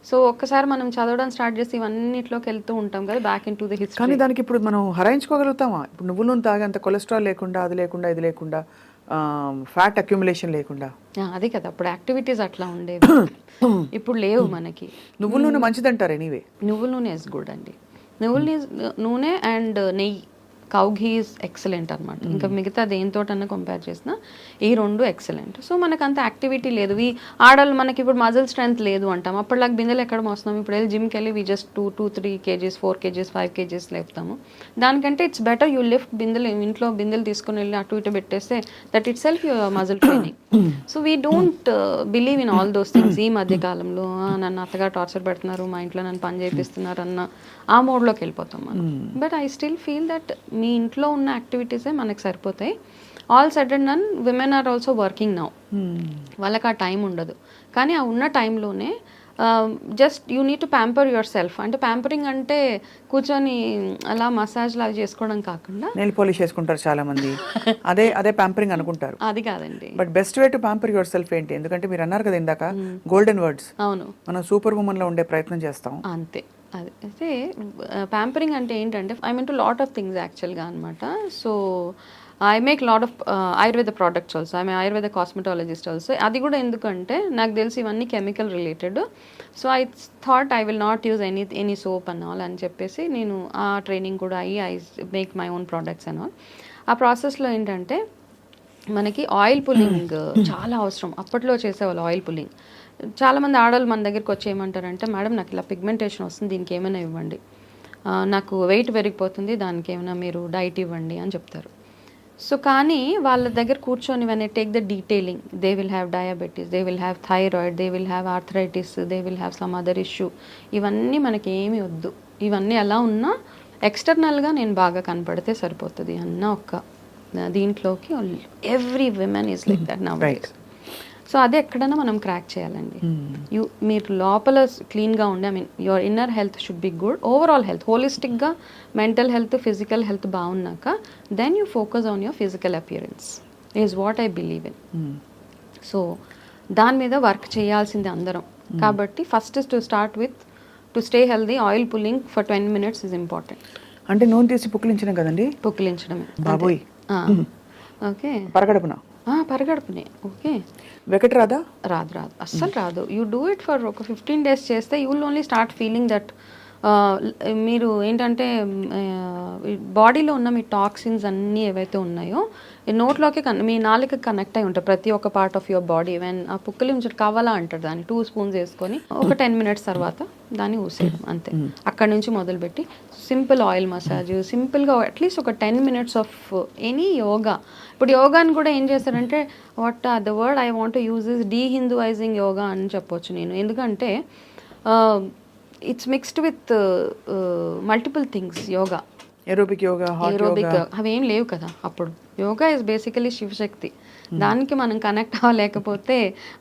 సో ఒక్కసారి మనం చదవడం స్టార్ట్ చేసి ఇవన్నిట్లోకి వెళ్తూ ఉంటాం కదా, back into the history. కానీ దానికి ఇప్పుడు మనం హరాయించుకోగలుగుతామా? ఇప్పుడు నువ్వుల నూనె తాగే అంత కొలెస్ట్రాల్ లేకుండా, అది లేకుండా, ఇది లేకుండా, ఫ్యాట్ అక్యుములేషన్ లేకుండా, అదే కదా అప్పుడు యాక్టివిటీస్ అట్లా ఉండేవి. ఇప్పుడు లేవు మనకి. నువ్వుల నూనె మంచిదంటారు ఎనీవే. నువ్వుల నూనె ఇస్ గుడ్ అండి. నువ్వుల నూనె అండ్ నెయ్యి, కౌ ఘీ ఈజ్ ఎక్సలెంట్ అనమాట. ఇంకా మిగతా దేనితోటన్నా కంపేర్ చేసినా ఈ 2 ఎక్సలెంట్. సో మనకు అంత యాక్టివిటీ లేదు. ఆడవాళ్ళు మనకి ఇప్పుడు మజిల్ స్ట్రెంత్ లేదు అంటాం, అప్పటిలాగా బిందెలు ఎక్కడ మోస్తున్నాం. ఇప్పుడు వెళ్ళి జిమ్కి వెళ్ళి we just 2-3 kgs 4 kgs 5 kgs లేపుతాము. దానికంటే ఇట్స్ బెటర్ యూ లిఫ్ట్ బిందెలు, ఇంట్లో బిందెలు తీసుకుని వెళ్ళి అటు ఇటు పెట్టేస్తే that it self your muscle training. So we don't believe in all those things. ఈ మధ్య కాలంలో నన్ను అత్తగా టార్చర్ పెడుతున్నారు, మా ఇంట్లో నన్ను పని చేపిస్తున్నారు అన్న ఆ మోడ్లోకి వెళ్ళిపోతాం మనం. But I still feel that మీ ఇంట్లో ఉన్న యాక్టివిటీసే మనకు సరిపోతాయి. All said and done, women are also working now, వాళ్ళకి ఆ టైం ఉండదు. కానీ ఆ ఉన్న టైంలోనే just you need to pamper yourself. అంటే ప్యాంపరింగ్ అంటే కూర్చొని అలా మసాజ్ లాగా చేసుకోవడం కాకుండా నెయిల్ పాలిష్ చేసుకుంటారు చాలా మంది, అదే ప్యాంపరింగ్ అనుకుంటారు. అది కాదండి. But best way to pamper your self ఏంటి? ఎందుకంటే మీరు అన్నారు కదా ఇందాక గోల్డెన్ వర్డ్స్, అవును, మనం సూపర్ ఉమెన్ లో ఉండే ప్రయత్నం చేస్తాం. అంతే. అది అయితే ప్యాంపరింగ్ అంటే ఏంటంటే I mean to lot of things యాక్చువల్గా అనమాట. So I make lot of Ayurveda products also, I Ayurveda cosmetologist also. అది కూడా ఎందుకంటే నాకు తెలిసి ఇవన్నీ chemical related. So I thought I will not use any soap and all అని చెప్పేసి నేను ఆ ట్రైనింగ్ కూడా అయ్యి I make my own products and all. ఆ ప్రాసెస్లో ఏంటంటే మనకి ఆయిల్ పుల్లింగ్ చాలా అవసరం. అప్పట్లో చేసేవాళ్ళు ఆయిల్ పుల్లింగ్. చాలామంది ఆడవాళ్ళు మన దగ్గరికి వచ్చి ఏమంటారంటే, మేడం నాకు ఇలా పిగ్మెంటేషన్ వస్తుంది, దీనికి ఏమైనా ఇవ్వండి, నాకు వెయిట్ పెరిగిపోతుంది, దానికి ఏమైనా మీరు డైట్ ఇవ్వండి అని చెప్తారు. సో కానీ వాళ్ళ దగ్గర కూర్చొని when I take the detailing, they will have diabetes, they will have thyroid, they will have arthritis, they will have some other issue. ఇవన్నీ మనకి ఏమీ వద్దు, ఇవన్నీ ఎలా ఉన్నా ఎక్స్టర్నల్గా నేను బాగా కనపడితే సరిపోతుంది అన్న ఒక దీంట్లోకి every women is like that now. So అది ఎక్కడైనా మనం క్రాక్ చేయాలండి. మీరు లోపల క్లీన్గా ఉండి, I mean your inner health should be good, overall health హోలిస్టిక్గా మెంటల్ హెల్త్ ఫిజికల్ హెల్త్ బాగున్నాక then you focus on your physical appearance is what I believe in. So దాని మీద వర్క్ చేయాల్సింది అందరం. కాబట్టి first to start with to stay healthy, oil pulling for 20 minutes is important. అంటే నూనె తీసి పుక్కిలించడం కదండి? పుక్కిలించడమే బాబోయ్. ఓకే, పరగడుపున పరగడుపునే. ఓకే, వెకట్ రాదా? రాదు అస్సలు రాదు. యూ డూ ఇట్ ఫర్ ఒక 15 days చేస్తే you will only start feeling that మీరు ఏంటంటే బాడీలో ఉన్న మీ టాక్సిన్స్ అన్నీ ఏవైతే ఉన్నాయో నోట్లోకి మీ నాలుక కనెక్ట్ అయి ఉంటాయి ప్రతి ఒక్క part of your body. When ఆ పుక్కలు ఉంచి కావాలా అంటారు దాన్ని 2 spoons వేసుకొని ఒక 10 minutes తర్వాత దాన్ని ఊసేయడం అంతే. అక్కడి నుంచి మొదలుపెట్టి సింపుల్ ఆయిల్ మసాజ్, సింపుల్గా అట్లీస్ట్ ఒక 10 minutes ఆఫ్ ఎనీ యోగా. ఇప్పుడు యోగాని కూడా ఏం చేస్తారంటే what the word I want to use is dehinduising yoga అని చెప్పొచ్చు నేను. ఎందుకంటే it's mixed with multiple things. Yoga, aerobic yoga, aerobic అవేం లేవు కదా అప్పుడు. Yoga is basically Shivashakti. దానికి మనం కనెక్ట్ అవ్వలేకపోతే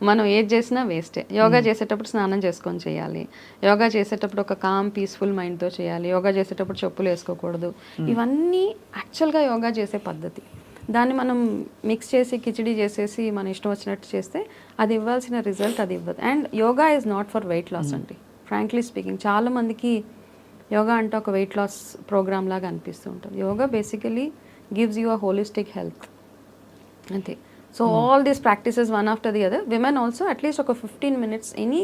మనం ఏది చేసినా వేస్టే. యోగా చేసేటప్పుడు స్నానం చేసుకొని చేయాలి, యోగా చేసేటప్పుడు ఒక కామ్ పీస్ఫుల్ మైండ్తో చేయాలి, యోగా చేసేటప్పుడు చెప్పులు వేసుకోకూడదు. ఇవన్నీ యాక్చువల్గా యోగా చేసే పద్ధతి. దాన్ని మనం మిక్స్ చేసి కిచిడి చేసేసి మన ఇష్టం వచ్చినట్టు చేస్తే అది ఇవ్వాల్సిన రిజల్ట్ అది ఇవ్వదు. And yoga is not for weight loss అండి. ఫ్రాంక్లీ స్పీకింగ్ చాలామందికి యోగా అంటే ఒక వెయిట్ లాస్ ప్రోగ్రామ్ లాగా అనిపిస్తూ ఉంటుంది. Yoga basically gives you a holistic health అంతే. So all these practices one after the other. Women also at least ఒక 15 minutes any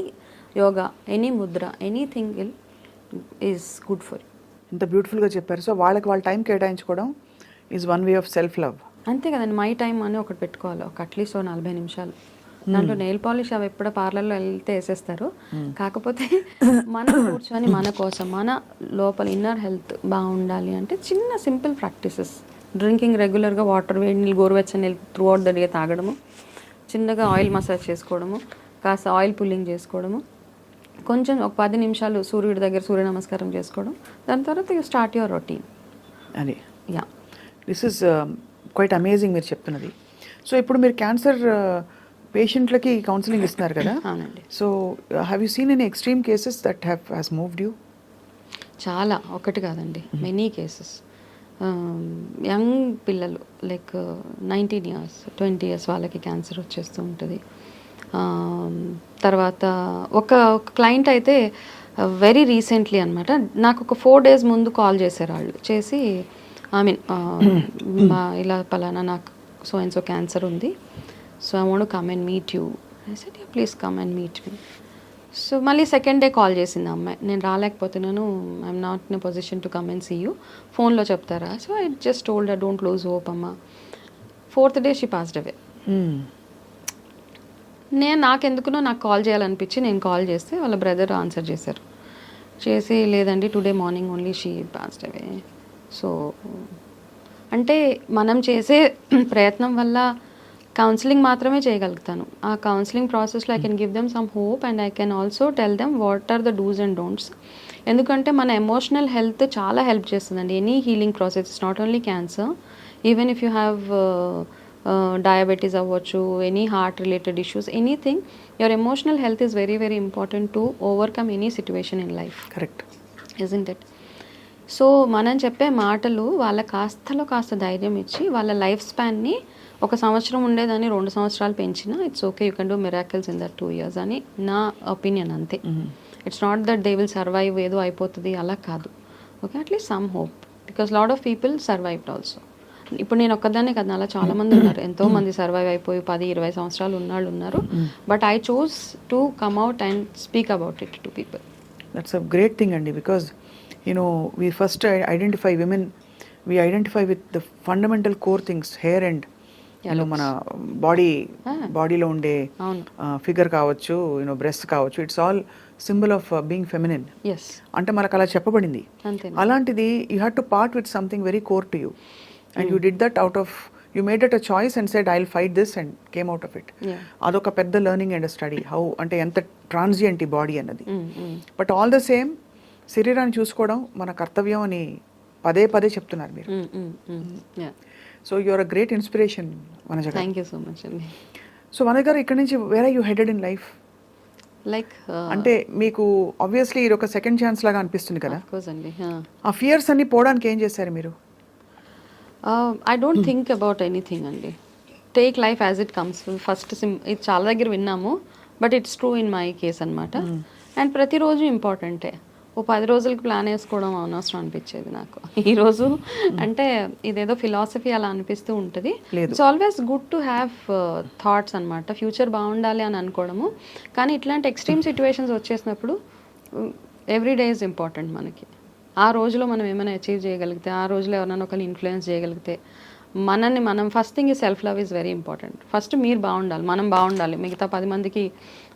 yoga, any mudra, anything is good for. ఇంత బ్యూటిఫుల్గా చెప్పారు. సో వాళ్ళ టైం కేటాయించుకోవడం is one way of self love. అంతే కదండి. మై టైం అని ఒకటి పెట్టుకోవాలి, ఒక అట్లీస్ట్ 40 నిమిషాలు. దాంట్లో నెయిల్ పాలిష్ అవి ఎప్పుడో పార్లర్లో వెళ్తే వేసేస్తారు. కాకపోతే మనం కూర్చొని మన కోసం మన లోపల ఇన్నర్ హెల్త్ బాగుండాలి అంటే చిన్న సింపుల్ ప్రాక్టీసెస్. డ్రింకింగ్ రెగ్యులర్గా వాటర్, వేడి నీళ్ళు, గోరువెచ్చని నీళ్ళు త్రూ అవుట్ ద డే తాగడము, చిన్నగా ఆయిల్ మసాజ్ చేసుకోవడము, కాస్త ఆయిల్ పుల్లింగ్ చేసుకోవడము, కొంచెం ఒక 10 నిమిషాలు సూర్యుడి దగ్గర సూర్య నమస్కారం చేసుకోవడం. దాని తర్వాత యూ స్టార్ట్ యువర్ రొటీన్. అది yeah, this is quite amazing మీరు చెప్తున్నది. సో ఇప్పుడు మీరు క్యాన్సర్ పేషెంట్లకి కౌన్సిలింగ్ ఇస్తున్నారు కదా? అవునండి. So have you seen any extreme cases that has moved you? చాలా, ఒకటి కాదండి, మెనీ కేసెస్. యంగ్ పిల్లలు లైక్ 19 years 20 years వాళ్ళకి క్యాన్సర్ వచ్చేస్తూ ఉంటుంది. తర్వాత ఒక క్లయింట్ అయితే వెరీ రీసెంట్లీ అనమాట నాకు ఒక 4 days ముందు కాల్ చేశారు. వాళ్ళు చేసి ఐ మీన్ ఇలా పలానా నాకు సో అండ్ సో క్యాన్సర్ ఉంది, so I want come and meet you. I said please come and meet me. So మళ్ళీ సెకండ్ డే కాల్ చేసింది అమ్మాయి, నేను రాలేకపోతున్నాను, I'm not in a position to come and see you, ఫోన్లో చెప్తారా? So I just told her don't lose hope అమ్మ. 4th day she passed away. నాకెందుకునో నాకు కాల్ చేయాలనిపించి నేను కాల్ చేస్తే వాళ్ళ బ్రదర్ ఆన్సర్ చేశారు. చేసి లేదండి today morning only she passed away. So అంటే మనం చేసే ప్రయత్నం వల్ల కౌన్సిలింగ్ మాత్రమే చేయగలుగుతాను. ఆ కౌన్సిలింగ్ ప్రాసెస్లో I can give them some hope and I can also tell them what are the dos and don'ts. ఎందుకంటే మన ఎమోషనల్ హెల్త్ చాలా హెల్ప్ చేస్తుందండి any healing process. It's not only cancer, even if you have diabetes అవ్వచ్చు, any heart related issues, anything, your emotional health is very very important to overcome any situation in life. Correct. Isn't it? So మనం చెప్పే మాటలు వాళ్ళ కాస్త ధైర్యం ఇచ్చి వాళ్ళ life స్పాన్ని 1 సంవత్సరం ఉండేదాన్ని 2 సంవత్సరాలు పెంచినా it's okay, you can do miracles in that 2 years అని నా ఒపీనియన్ అంతే. It's not that they will survive, ఏదో అయిపోతుంది అలా కాదు. Okay, at least some hope, because lot of people survived also. ఇప్పుడు నేను ఒక్కదాన్నే కదా, అలా చాలా మంది ఉన్నారు, ఎంతో మంది సర్వైవ్ అయిపోయి 10-20 సంవత్సరాలు ఉన్నాళ్ళు ఉన్నారు. But I choose to come out and speak about it to people. That's a great thing అండి, because we first identify women, we identify with the fundamental core things, hair and మన బాడీలో ఉండే figure కావచ్చు, breast కావచ్చు, it's all symbol of being feminine. అంటే మనకు అలా చెప్పబడింది. అలాంటిది you had to part with something very core to you, and you did that out of, you made it a choice and said I will fight this and came out of it. అదొక పెద్ద learning and study, how అంటే ఎంత transient ఈ body అన్నది. But all the same శరీరాన్ని చూసుకోవడం మన కర్తవ్యం అని పదే చెప్తున్నారు మీరు. So you're a great inspiration Vanaja గారు. థ్యాంక్ యూ సో మచ్ అండి. సో వనజ గారు, ఇక్కడ నుంచి where are you headed in life? Like అంటే మీకు ఆబ్వియస్లీ ఇది ఒక సెకండ్ ఛాన్స్ లాగా అనిపిస్తుంది కదా. అండి, ఆ ఫియర్స్ అన్ని పోవడానికి ఏం చేశారు మీరు? I don't think about anything అండి. Take life as it comes. First ఇది చాలా దగ్గర విన్నాము, but it's true in my case అనమాట. అండ్ ప్రతిరోజు ఇంపార్టెంటే. 10 రోజులకి ప్లాన్ వేసుకోవడం అనవసరం అనిపించేది నాకు. ఈరోజు అంటే ఇదేదో ఫిలాసఫీ అలా అనిపిస్తూ ఉంటుంది. It's always good to have thoughts అనమాట, ఫ్యూచర్ బాగుండాలి అని అనుకోవడము. కానీ ఇట్లాంటి ఎక్స్ట్రీమ్ సిచ్యువేషన్స్ వచ్చేసినప్పుడు ఎవ్రీ డే ఈజ్ ఇంపార్టెంట్ మనకి. ఆ రోజులో మనం ఏమైనా అచీవ్ చేయగలిగితే, ఆ రోజులో ఎవరైనా ఒకరిని ఇన్ఫ్లుయెన్స్ చేయగలిగితే, మనల్ని మనం ఫస్ట్ థింగ్ ఈ self love is very important. First మీరు బాగుండాలి, మనం బాగుండాలి. మిగతా 10 మందికి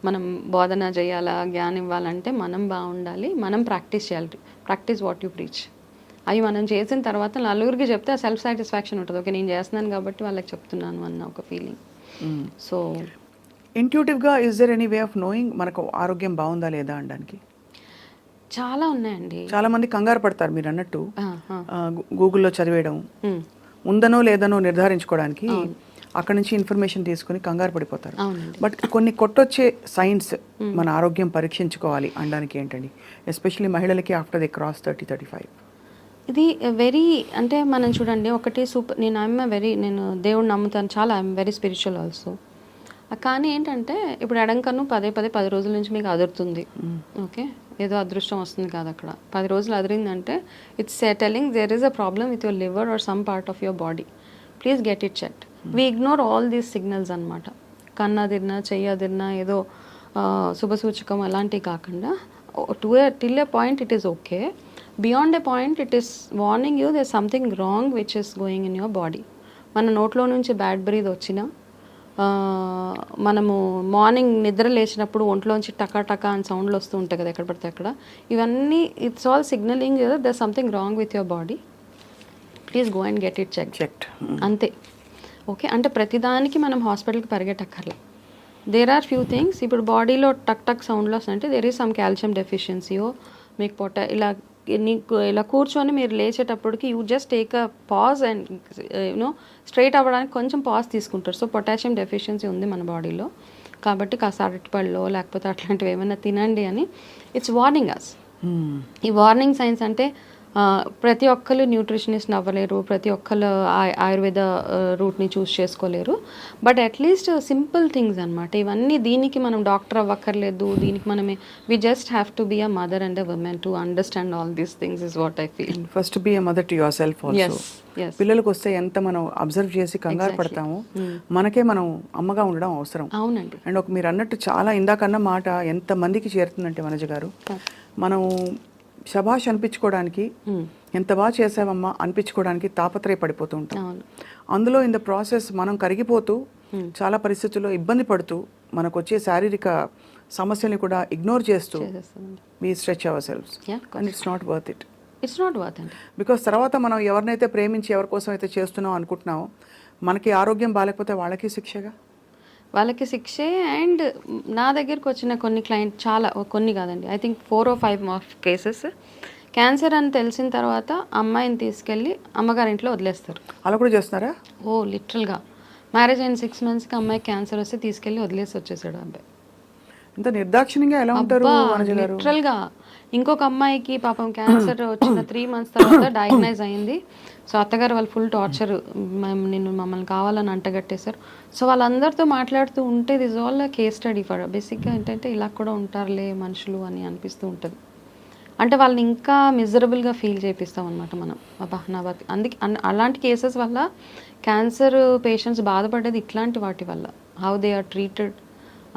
మనం బోధన చేయాలా, జ్ఞానం ఇవ్వాలంటే మనం బాగుండాలి, మనం ప్రాక్టీస్ చేయాలి. Practice what you preach. అవి మనం చేసిన తర్వాత నలుగురికి చెప్తే ఆ సెల్ఫ్ సాటిస్ఫాక్షన్ ఉంటుంది. ఓకే, నేను చేస్తున్నాను కాబట్టి వాళ్ళకి చెప్తున్నాను అన్న ఒక ఫీలింగ్. సో ఇంట్యూటివ్గా is there any way of knowing మనకు ఆరోగ్యం బాగుందా లేదా అనడానికి? చాలా ఉన్నాయండి. చాలా మంది కంగారు పడతారు మీరు అన్నట్టు, గూగుల్లో చదివేయడం, ఉందనో లేదనో నిర్ధారించుకోవడానికి అక్కడ నుంచి ఇన్ఫర్మేషన్ తీసుకుని కంగారు పడిపోతారు. బట్ కొన్ని కొట్టొచ్చే సైన్స్ మన ఆరోగ్యం పరీక్షించుకోవాలి అనడానికి ఏంటండి, ఎస్పెషల్లీ మహిళలకి ఆఫ్టర్ ది క్రాస్ 30-35? ఇది వెరీ, అంటే మనం చూడండి, ఒకటి నేను దేవుడిని నమ్ముతాను చాలా, ఐఎమ్ వెరీ స్పిరిచువల్ ఆల్సో. కానీ ఏంటంటే ఇప్పుడు ఎడంకన్ను 10 రోజుల నుంచి మీకు అదురుతుంది. ఓకే, ఏదో అదృష్టం వస్తుంది కాదు అక్కడ. 10 రోజులు అదిరిందంటే it's telling there is a problem with your liver or some part of your body. Please get it checked. We ignore all these signals అనమాట. కన్ను అదిరినా, చెయ్యి అదిరినా, ఏదో శుభసూచకం అలాంటివి కాకుండా till a point it is okay. Beyond a point it is warning you there something wrong which is going in your body. మన నోట్లో నుంచి బ్యాడ్ బ్రీత్ వచ్చినా, మనము మార్నింగ్ నిద్ర లేచినప్పుడు ఒంట్లోంచి టకా అని సౌండ్లు వస్తూ ఉంటాయి కదా ఎక్కడ పడితే అక్కడ, ఇవన్నీ it's all signalling there something wrong with your body. Please go and get it checked. అంతే. ఓకే, అంటే ప్రతిదానికి మనం హాస్పిటల్కి పరిగెట్టక్కర్లే. There are few things. ఇప్పుడు బాడీలో టక్ సౌండ్లు వస్తుంటే దేర్ ఈజ్ సమ్ కాల్షియం డెఫిషియన్సీయో, మీకు ఇలా కూర్చొని మీరు లేచేటప్పటికి you just take a pause and straight అవ్వడానికి కొంచెం పాజ్ తీసుకుంటారు. సో పొటాషియం డెఫిషియన్సీ ఉంది మన బాడీలో, కాబట్టి కాస్త అరటిపళ్ళు లేకపోతే అట్లాంటివి ఏమైనా తినండి అని ఇట్స్ వార్నింగ్ అస్. ఈ వార్నింగ్ సైన్స్ అంటే ప్రతి ఒక్కరు న్యూట్రిషనిస్ట్ అవ్వలేరు, ప్రతి ఒక్కరు ఆయుర్వేద రూట్ని చూస్ చేసుకోలేరు. బట్ అట్లీస్ట్ సింపుల్ థింగ్స్ అనమాట ఇవన్నీ. దీనికి మనం డాక్టర్ అవ్వక్కర్లేదు, దీనికి మనమే we just have to be a mother and a woman to understand all these things is what I feel. First be a mother to yourself also. పిల్లలకు వస్తే ఎంత మనం అబ్జర్వ్ చేసి కంగారు పడతాము, మనకే మనం అమ్మగా ఉండడం అవసరం. అవునండి. అండ్ మీరు అన్నట్టు చాలా ఇందాకన్న మాట ఎంత మందికి చేరుతుందంటే వనజ గారు, మనం శభాష్ అనిపించుకోవడానికి, ఎంత బాగా చేసావమ్మా అనిపించుకోవడానికి తాపత్రయపడిపోతూ ఉంటాం. అందులో ఇన్ ద ప్రాసెస్ మనం కరిగిపోతూ చాలా పరిస్థితుల్లో ఇబ్బంది పడుతూ మనకు వచ్చే శారీరక సమస్యల్ని కూడా ఇగ్నోర్ చేస్తూ we stretch ourselves. And it's not worth it. It's not worth it. Because తర్వాత మనం ఎవరినైతే ప్రేమించి ఎవరి కోసం అయితే చేస్తున్నాం అనుకుంటున్నామో, మనకి ఆరోగ్యం బాగాలేకపోతే వాళ్ళకి శిక్షగా, వాళ్ళకి శిక్షే. అండ్ నా దగ్గరికి వచ్చిన కొన్ని క్లయింట్, చాలా కొన్ని కాదండి, I think 4 or 5 cases cancer అని తెలిసిన తర్వాత అమ్మాయిని తీసుకెళ్ళి అమ్మగారింట్లో వదిలేస్తారు. అలా కూడా చేస్తున్నారా? లిటరల్గా మ్యారేజ్ అయిన 6 మంత్స్కి అమ్మాయికి క్యాన్సర్ వస్తే తీసుకెళ్ళి వదిలేసి వచ్చేసాడు అబ్బాయి. ఇంత నిర్దాక్షిణ్యంగా ఎలా ఉంటారు వనజ గారు? లిటరల్గా ఇంకొక అమ్మాయికి పాపం క్యాన్సర్ వచ్చిన 3 మంత్స్ తర్వాత డయాగ్నైజ్ అయింది. సో అత్తగారు వాళ్ళు ఫుల్ టార్చర్, మేము మమ్మల్ని కావాలని అంటగట్టేశారు. సో వాళ్ళందరితో మాట్లాడుతూ ఉంటే this all case study for బేసిక్గా ఏంటంటే ఇలా కూడా ఉంటారులే మనుషులు అని అనిపిస్తూ ఉంటుంది. అంటే వాళ్ళని ఇంకా మిజరబుల్గా ఫీల్ చేపిస్తాం అనమాట మనం. అబ్బా నా బతి అందుకే అలాంటి కేసెస్ వల్ల క్యాన్సర్ పేషెంట్స్ బాధపడేది ఇట్లాంటి వాటి వల్ల, హౌ దే ఆర్ ట్రీటెడ్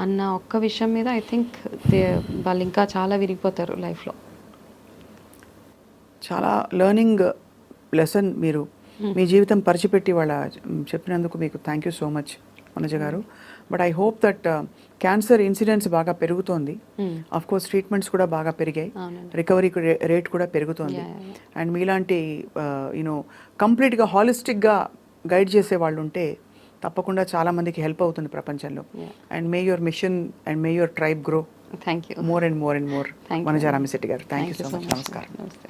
అన్న ఒక్క విషయం మీద ఐ థింక్ వాళ్ళు ఇంకా చాలా విరిగిపోతారు లైఫ్లో. చాలా లెర్నింగ్ లెసన్ మీరు మీ జీవితం పరిచిపెట్టి వాళ్ళ చెప్పినందుకు మీకు thank you so much Vanaja గారు. But I hope that cancer incidence బాగా పెరుగుతోంది. ఆఫ్ కోర్స్ ట్రీట్మెంట్స్ కూడా బాగా పెరిగాయి, రికవరీ రేట్ కూడా పెరుగుతోంది. అండ్ మీలాంటి యూనో కంప్లీట్గా హాలిస్టిక్గా గైడ్ చేసే వాళ్ళు ఉంటే తప్పకుండా చాలా మందికి హెల్ప్ అవుతుంది ప్రపంచంలో. And may your mission and may your tribe grow thank you more and more and more. Vanaja Ramisetti గారు, థ్యాంక్ యూ సో మచ్. నమస్కారం. నమస్తే.